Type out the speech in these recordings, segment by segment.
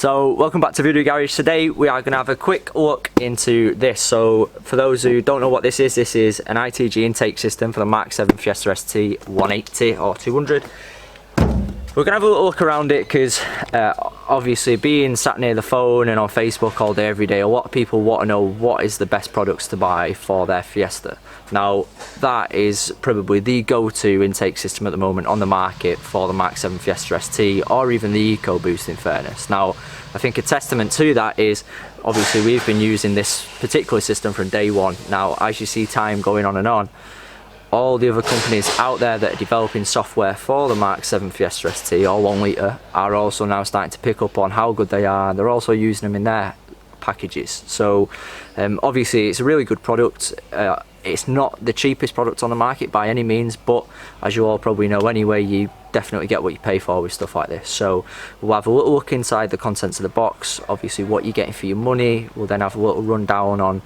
So welcome back to Voodoo Garage. Today we are going to have a quick look into this. So for those who don't know what this is an ITG intake system for the Mark 7 Fiesta ST180 or 200. We're going to have a little look around it because obviously being sat near the phone and on Facebook all day every day, a lot of people want to know what is the best products to buy for their Fiesta. Now that is probably the go-to intake system at the moment on the market for the Mark 7 Fiesta ST or even the EcoBoost in fairness. Now I think a testament to that is obviously we've been using this particular system from day one. Now as you see time going on and on, all the other companies out there that are developing software for the Mark 7 Fiesta ST or 1 litre are also now starting to pick up on how good they are. They're also using them in their packages. So obviously it's a really good product. It's not the cheapest product on the market by any means, but as you all probably know anyway, you definitely get what you pay for with stuff like this. So we'll have a little look inside the contents of the box, obviously what you're getting for your money. We'll then have a little rundown on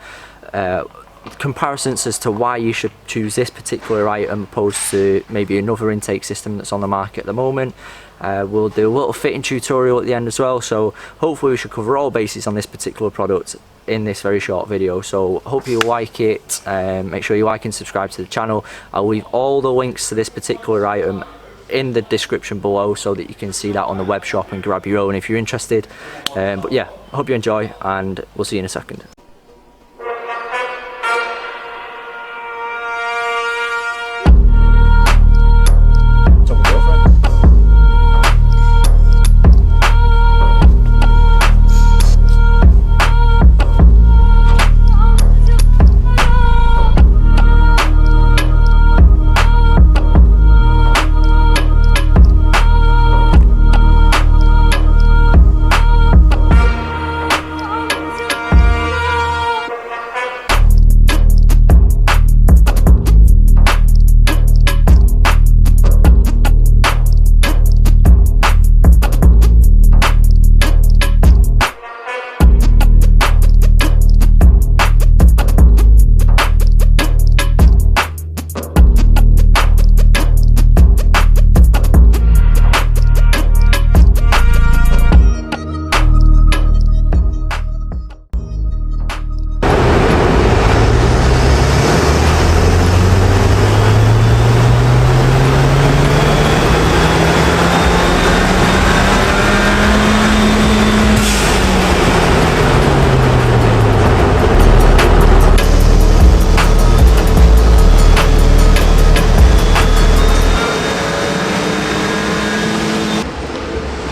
comparisons as to why you should choose this particular item opposed to maybe another intake system that's on the market at the moment. We'll do a little fitting tutorial at the end as well, so hopefully we should cover all bases on this particular product in this very short video. So hope you like it. Make sure you like and subscribe to the channel. I'll leave all the links to this particular item in the description below so that you can see that on the web shop and grab your own if you're interested. But yeah, hope you enjoy and we'll see you in a second.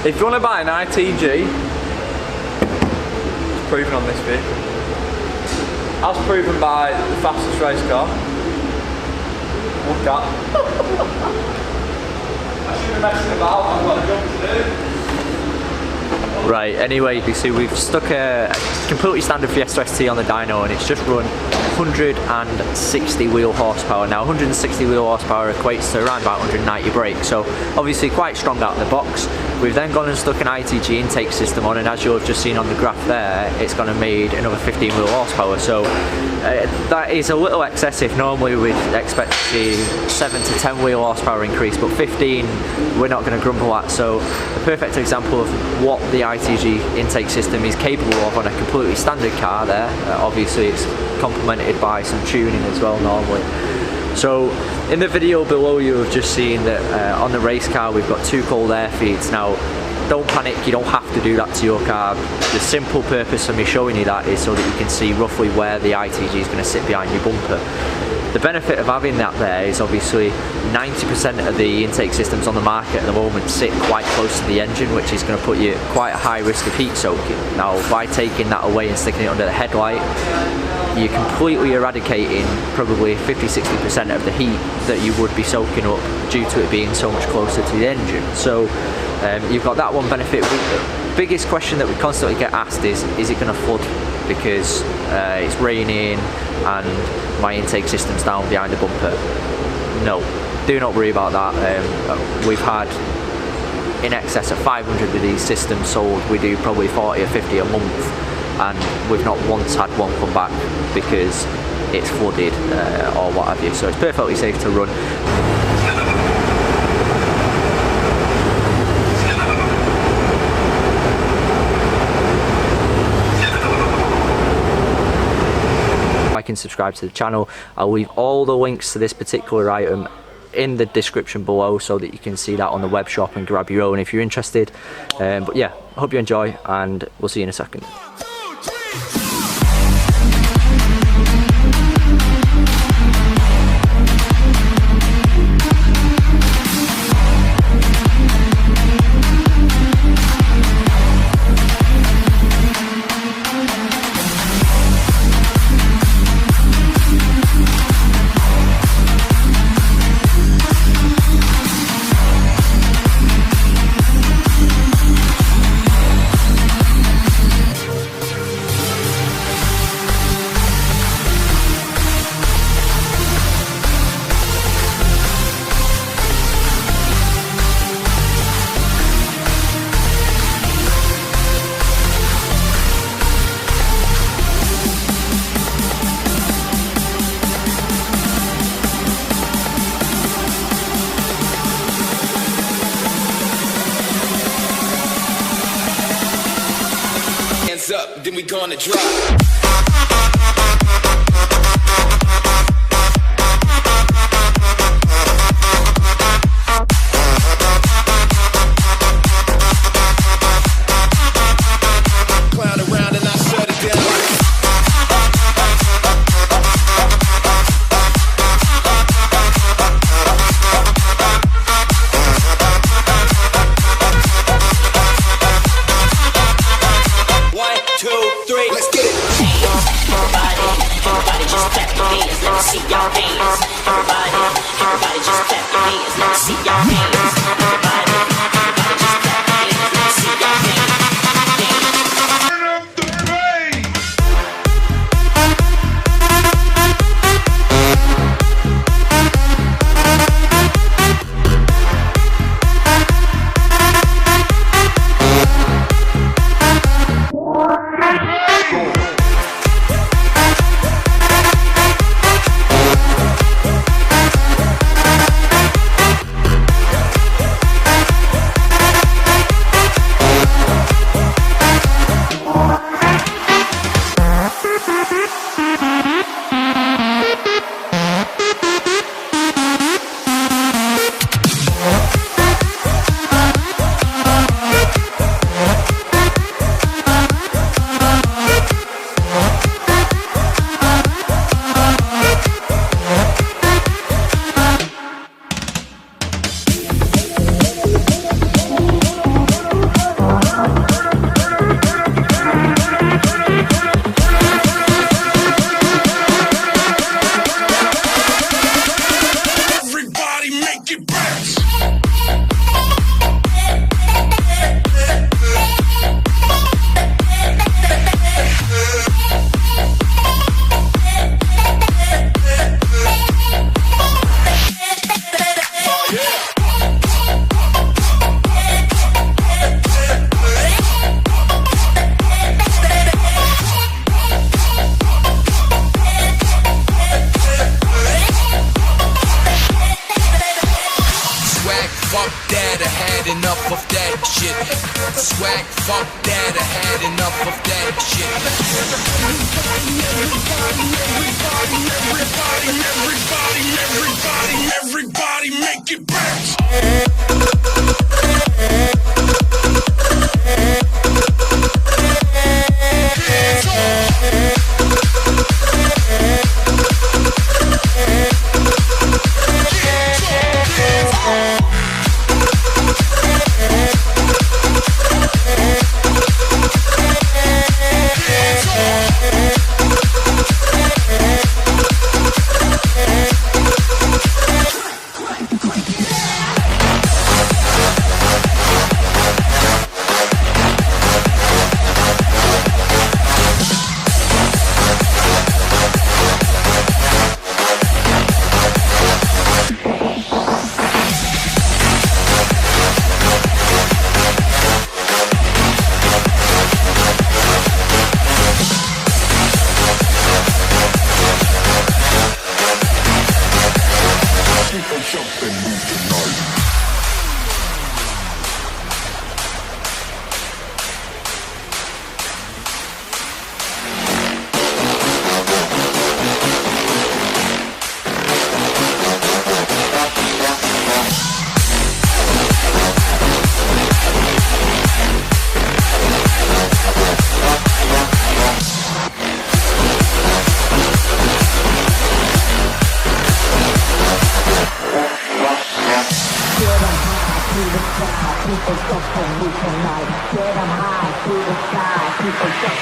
If you want to buy an ITG, it's proven on this vehicle. As proven by the fastest race car. Look at. I shouldn't be messing about, I've got a job to do. Right, anyway, you see we've stuck a completely standard Fiesta ST on the dyno and it's just run 160 wheel horsepower. Now 160 wheel horsepower equates to around about 190 brake, so obviously quite strong out of the box. We've then gone and stuck an ITG intake system on, and as you've just seen on the graph there, it's gone and made another 15 wheel horsepower, so that is a little excessive. Normally we'd expect to see 7 to 10 wheel horsepower increase, but 15 we're not going to grumble at. So a perfect example of what the ITG intake system is capable of on a completely standard car there. Obviously it's complemented by some tuning as well normally. So in the video below you have just seen that on the race car we've got 2 cold air feeds. Now don't panic, you don't have to do that to your car. The simple purpose of me showing you that is so that you can see roughly where the ITG is going to sit behind your bumper. The benefit of having that there is obviously 90% of the intake systems on the market at the moment sit quite close to the engine, which is going to put you at quite a high risk of heat soaking. Now by taking that away and sticking it under the headlight, you're completely eradicating probably 50-60% of the heat that you would be soaking up due to it being so much closer to the engine. So you've got that one benefit. The biggest question that we constantly get asked is it going to flood because it's raining and my intake system's down behind the bumper? No, do not worry about that. We've had in excess of 500 of these systems sold. We do probably 40 or 50 a month, and we've not once had one come back because it's flooded or what have you. So it's perfectly safe to run. like and subscribe to the channel. I'll leave all the links to this particular item in the description below so that you can see that on the web shop and grab your own if you're interested. But yeah, I hope you enjoy, and we'll see you in a second. Up, then we gonna drop. enough of that shit. Swag, fuck that, I had enough of that shit. Everybody make it bounce. It's just so we can like get 'em high to the sky. People say